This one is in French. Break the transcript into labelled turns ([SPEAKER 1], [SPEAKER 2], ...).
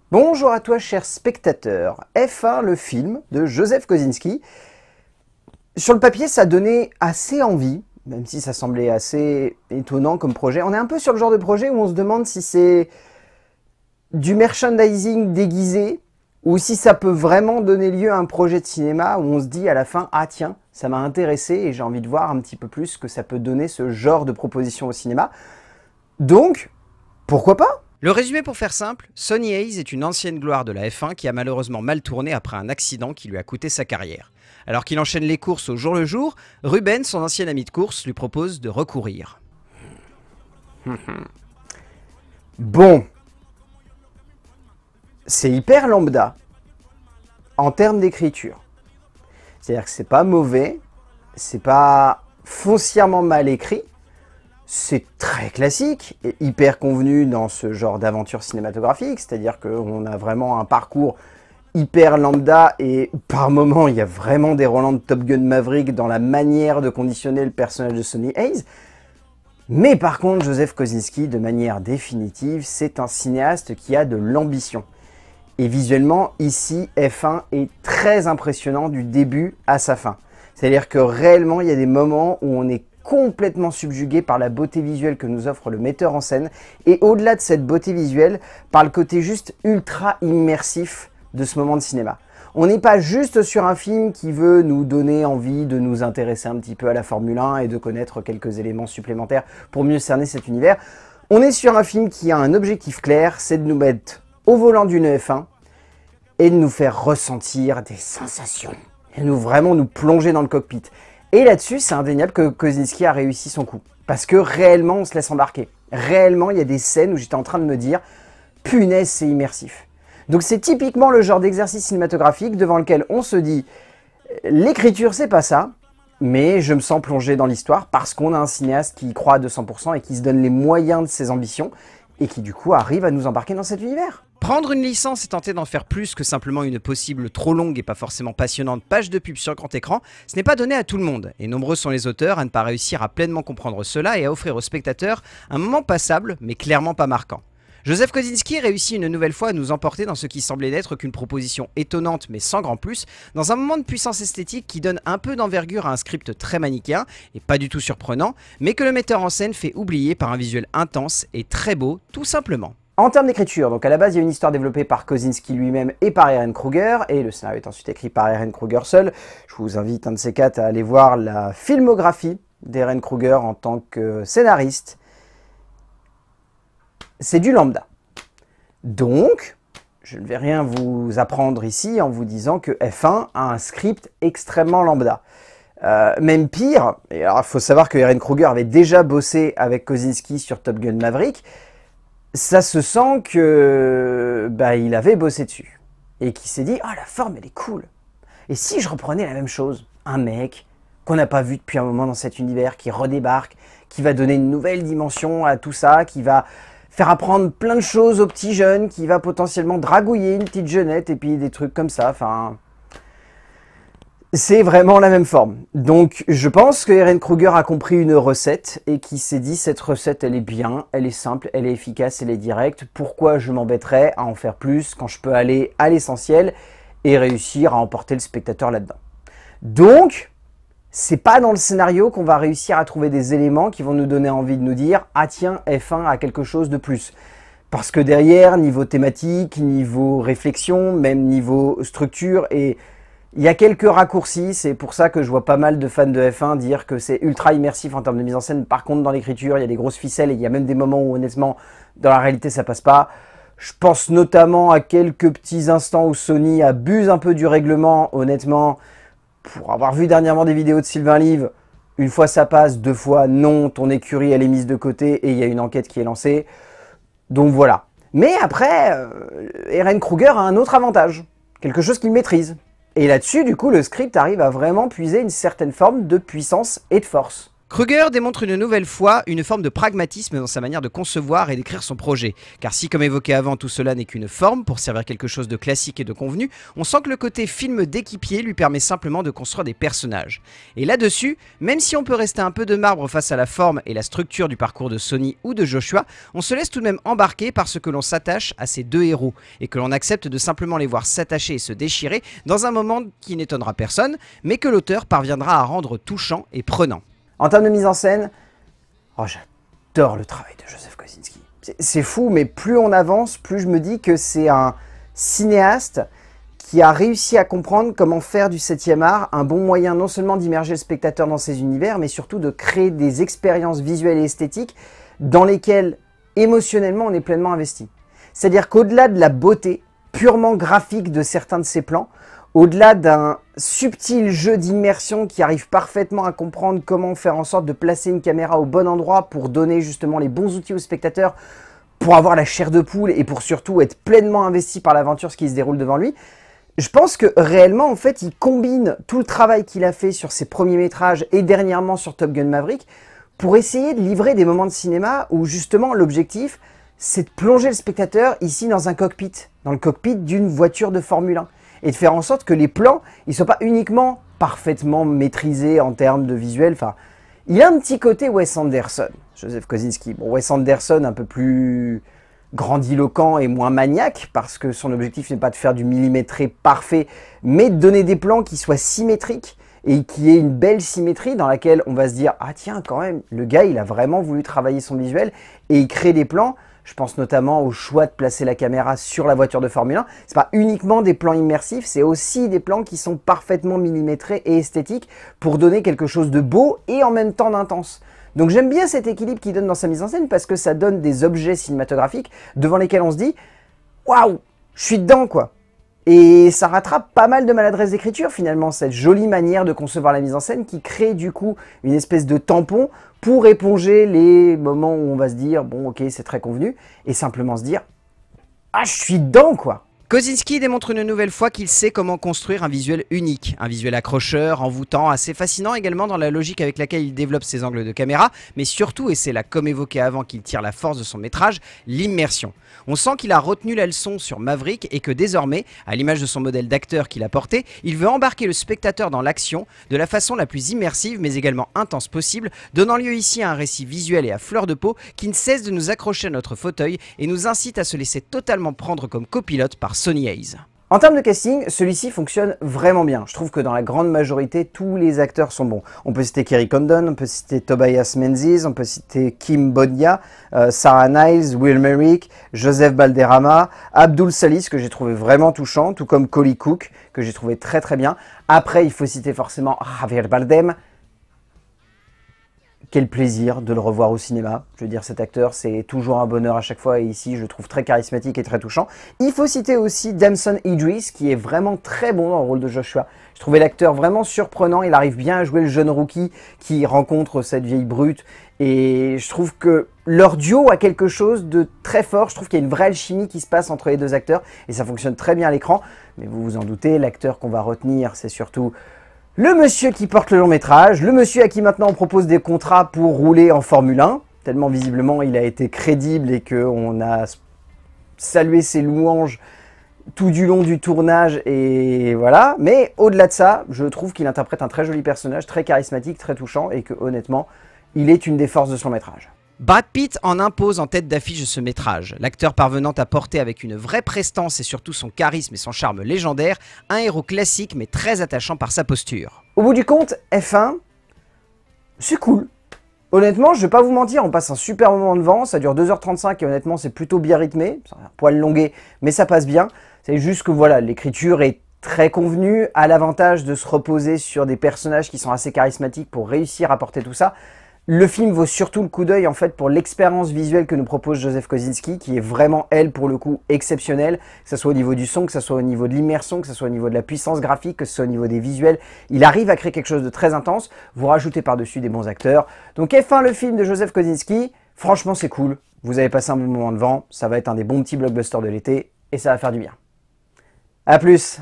[SPEAKER 1] Bonjour à toi, cher spectateur. F1, le film de Joseph Kosinski. Sur le papier, ça donnait assez envie, même si ça semblait assez étonnant comme projet. On est un peu sur le genre de projet où on se demande si c'est du merchandising déguisé ou si ça peut vraiment donner lieu à un projet de cinéma où on se dit à la fin « Ah tiens, ça m'a intéressé et j'ai envie de voir un petit peu plus ce que ça peut donner ce genre de proposition au cinéma. » Donc, pourquoi pas ?
[SPEAKER 2] Le résumé pour faire simple, Sonny Hayes est une ancienne gloire de la F1 qui a malheureusement mal tourné après un accident qui lui a coûté sa carrière. Alors qu'il enchaîne les courses au jour le jour, Ruben, son ancien ami de course, lui propose de recourir.
[SPEAKER 1] Bon, c'est hyper lambda en termes d'écriture. C'est-à-dire que c'est pas mauvais, c'est pas foncièrement mal écrit, c'est très classique et hyper convenu dans ce genre d'aventure cinématographique, c'est-à-dire qu'on a vraiment un parcours hyper lambda et par moments il y a vraiment des relents de Top Gun Maverick dans la manière de conditionner le personnage de Sonny Hayes. Mais par contre, Joseph Kosinski, de manière définitive, c'est un cinéaste qui a de l'ambition. Et visuellement, ici, F1 est très impressionnant du début à sa fin. C'est-à-dire que réellement, il y a des moments où on est complètement subjugué par la beauté visuelle que nous offre le metteur en scène, et au-delà de cette beauté visuelle, par le côté juste ultra immersif de ce moment de cinéma. On n'est pas juste sur un film qui veut nous donner envie de nous intéresser un petit peu à la Formule 1 et de connaître quelques éléments supplémentaires pour mieux cerner cet univers. On est sur un film qui a un objectif clair, c'est de nous mettre au volant d'une F1 et de nous faire ressentir des sensations, et vraiment nous plonger dans le cockpit. Et là-dessus, c'est indéniable que Kosinski a réussi son coup. Parce que réellement, on se laisse embarquer. Réellement, il y a des scènes où j'étais en train de me dire « Punaise, c'est immersif ». Donc c'est typiquement le genre d'exercice cinématographique devant lequel on se dit « L'écriture, c'est pas ça, mais je me sens plongé dans l'histoire parce qu'on a un cinéaste qui y croit à 200% et qui se donne les moyens de ses ambitions et qui du coup arrive à nous embarquer dans cet univers ».
[SPEAKER 2] Prendre une licence et tenter d'en faire plus que simplement une possible trop longue et pas forcément passionnante page de pub sur grand écran, ce n'est pas donné à tout le monde, et nombreux sont les auteurs à ne pas réussir à pleinement comprendre cela et à offrir aux spectateurs un moment passable, mais clairement pas marquant. Joseph Kosinski réussit une nouvelle fois à nous emporter dans ce qui semblait n'être qu'une proposition étonnante mais sans grand plus, dans un moment de puissance esthétique qui donne un peu d'envergure à un script très manichéen, et pas du tout surprenant, mais que le metteur en scène fait oublier par un visuel intense et très beau, tout simplement.
[SPEAKER 1] En termes d'écriture, donc à la base, il y a une histoire développée par Kosinski lui-même et par Ehren Kruger, et le scénario est ensuite écrit par Ehren Kruger seul. Je vous invite un de ces quatre à aller voir la filmographie d'Ehren Kruger en tant que scénariste. C'est du lambda. Donc, je ne vais rien vous apprendre ici en vous disant que F1 a un script extrêmement lambda. Même pire, et alors il faut savoir que Ehren Kruger avait déjà bossé avec Kosinski sur Top Gun Maverick, ça se sent que il avait bossé dessus et qu'il s'est dit « Ah, la forme, elle est cool. Et si je reprenais la même chose, un mec qu'on n'a pas vu depuis un moment dans cet univers, qui redébarque, qui va donner une nouvelle dimension à tout ça, qui va faire apprendre plein de choses aux petits jeunes, qui va potentiellement dragouiller une petite jeunette et puis des trucs comme ça. » Enfin, c'est vraiment la même forme. Donc je pense que Ehren Kruger a compris une recette et qui s'est dit cette recette elle est bien, elle est simple, elle est efficace, elle est directe. Pourquoi je m'embêterais à en faire plus quand je peux aller à l'essentiel et réussir à emporter le spectateur là-dedans. Donc c'est pas dans le scénario qu'on va réussir à trouver des éléments qui vont nous donner envie de nous dire « Ah tiens, F1 a quelque chose de plus ». Parce que derrière, niveau thématique, niveau réflexion, même niveau structure et il y a quelques raccourcis, c'est pour ça que je vois pas mal de fans de F1 dire que c'est ultra immersif en termes de mise en scène. Par contre, dans l'écriture, il y a des grosses ficelles et il y a même des moments où, honnêtement, dans la réalité, ça passe pas. Je pense notamment à quelques petits instants où Sony abuse un peu du règlement. Honnêtement, pour avoir vu dernièrement des vidéos de Sylvain Live, une fois ça passe, deux fois non, ton écurie elle est mise de côté et il y a une enquête qui est lancée. Donc voilà. Mais après, Ehren Kruger a un autre avantage, quelque chose qu'il maîtrise. Et là-dessus, du coup, le script arrive à vraiment puiser une certaine forme de puissance et de force.
[SPEAKER 2] Kruger démontre une nouvelle fois une forme de pragmatisme dans sa manière de concevoir et d'écrire son projet. Car si, comme évoqué avant, tout cela n'est qu'une forme pour servir quelque chose de classique et de convenu, on sent que le côté film d'équipier lui permet simplement de construire des personnages. Et là-dessus, même si on peut rester un peu de marbre face à la forme et la structure du parcours de Sonny ou de Joshua, on se laisse tout de même embarquer parce que l'on s'attache à ces deux héros et que l'on accepte de simplement les voir s'attacher et se déchirer dans un moment qui n'étonnera personne, mais que l'auteur parviendra à rendre touchant et prenant.
[SPEAKER 1] En termes de mise en scène, oh, j'adore le travail de Joseph Kosinski. C'est fou, mais plus on avance, plus je me dis que c'est un cinéaste qui a réussi à comprendre comment faire du 7e art un bon moyen non seulement d'immerger le spectateur dans ses univers, mais surtout de créer des expériences visuelles et esthétiques dans lesquelles, émotionnellement, on est pleinement investi. C'est-à-dire qu'au-delà de la beauté purement graphique de certains de ses plans, au-delà d'un subtil jeu d'immersion qui arrive parfaitement à comprendre comment faire en sorte de placer une caméra au bon endroit pour donner justement les bons outils au spectateur pour avoir la chair de poule et pour surtout être pleinement investi par l'aventure, ce qui se déroule devant lui, je pense que réellement, en fait, il combine tout le travail qu'il a fait sur ses premiers métrages et dernièrement sur Top Gun Maverick pour essayer de livrer des moments de cinéma où justement l'objectif, c'est de plonger le spectateur ici dans un cockpit, dans le cockpit d'une voiture de Formule 1. Et de faire en sorte que les plans, ils ne soient pas uniquement parfaitement maîtrisés en termes de visuel. Enfin, il a un petit côté Wes Anderson, Joseph Kosinski. Bon, Wes Anderson un peu plus grandiloquent et moins maniaque, parce que son objectif n'est pas de faire du millimétré parfait, mais de donner des plans qui soient symétriques et qui aient une belle symétrie dans laquelle on va se dire « Ah tiens, quand même, le gars, il a vraiment voulu travailler son visuel et il crée des plans ». Je pense notamment au choix de placer la caméra sur la voiture de Formule 1. C'est pas uniquement des plans immersifs, c'est aussi des plans qui sont parfaitement millimétrés et esthétiques pour donner quelque chose de beau et en même temps d'intense. Donc j'aime bien cet équilibre qu'il donne dans sa mise en scène parce que ça donne des objets cinématographiques devant lesquels on se dit « Waouh, je suis dedans quoi !» Et ça rattrape pas mal de maladresse d'écriture finalement, cette jolie manière de concevoir la mise en scène qui crée du coup une espèce de tampon pour éponger les moments où on va se dire « Bon ok, c'est très convenu » et simplement se dire « Ah, je suis dedans quoi !»
[SPEAKER 2] Kosinski démontre une nouvelle fois qu'il sait comment construire un visuel unique, un visuel accrocheur, envoûtant, assez fascinant également dans la logique avec laquelle il développe ses angles de caméra, mais surtout, et c'est là comme évoqué avant qu'il tire la force de son métrage, l'immersion. On sent qu'il a retenu la leçon sur Maverick et que désormais, à l'image de son modèle d'acteur qu'il a porté, il veut embarquer le spectateur dans l'action de la façon la plus immersive mais également intense possible, donnant lieu ici à un récit visuel et à fleur de peau qui ne cesse de nous accrocher à notre fauteuil et nous incite à se laisser totalement prendre comme copilote par Sonny Hayes.
[SPEAKER 1] En termes de casting, celui-ci fonctionne vraiment bien. Je trouve que dans la grande majorité, tous les acteurs sont bons. On peut citer Kerry Condon, on peut citer Tobias Menzies, on peut citer Kim Bodnia, Sarah Niles, Will Merrick, Joseph Balderrama, Abdul Salis, que j'ai trouvé vraiment touchant, tout comme Coley Cook, que j'ai trouvé très très bien. Après, il faut citer forcément Javier Bardem. Quel plaisir de le revoir au cinéma. Je veux dire, cet acteur, c'est toujours un bonheur à chaque fois. Et ici, je le trouve très charismatique et très touchant. Il faut citer aussi Damson Idris, qui est vraiment très bon dans le rôle de Joshua. Je trouvais l'acteur vraiment surprenant. Il arrive bien à jouer le jeune rookie qui rencontre cette vieille brute. Et je trouve que leur duo a quelque chose de très fort. Je trouve qu'il y a une vraie alchimie qui se passe entre les deux acteurs. Et ça fonctionne très bien à l'écran. Mais vous vous en doutez, l'acteur qu'on va retenir, c'est surtout le monsieur qui porte le long métrage, le monsieur à qui maintenant on propose des contrats pour rouler en Formule 1, tellement visiblement il a été crédible et qu'on a salué ses louanges tout du long du tournage et voilà. Mais au-delà de ça, je trouve qu'il interprète un très joli personnage, très charismatique, très touchant et que honnêtement, il est une des forces de son métrage.
[SPEAKER 2] Brad Pitt en impose en tête d'affiche de ce métrage, l'acteur parvenant à porter avec une vraie prestance et surtout son charisme et son charme légendaire, un héros classique mais très attachant par sa posture.
[SPEAKER 1] Au bout du compte, F1, c'est cool. Honnêtement, je vais pas vous mentir, on passe un super moment devant, ça dure 2h35 et honnêtement c'est plutôt bien rythmé, c'est un poil longué mais ça passe bien. C'est juste que voilà, l'écriture est très convenue, a l'avantage de se reposer sur des personnages qui sont assez charismatiques pour réussir à porter tout ça. Le film vaut surtout le coup d'œil en fait pour l'expérience visuelle que nous propose Joseph Kosinski, qui est vraiment, elle, pour le coup, exceptionnelle, que ce soit au niveau du son, que ce soit au niveau de l'immersion, que ce soit au niveau de la puissance graphique, que ce soit au niveau des visuels. Il arrive à créer quelque chose de très intense, vous rajoutez par-dessus des bons acteurs. Donc F1, le film de Joseph Kosinski, franchement c'est cool, vous avez passé un bon moment devant, ça va être un des bons petits blockbusters de l'été, et ça va faire du bien. A plus!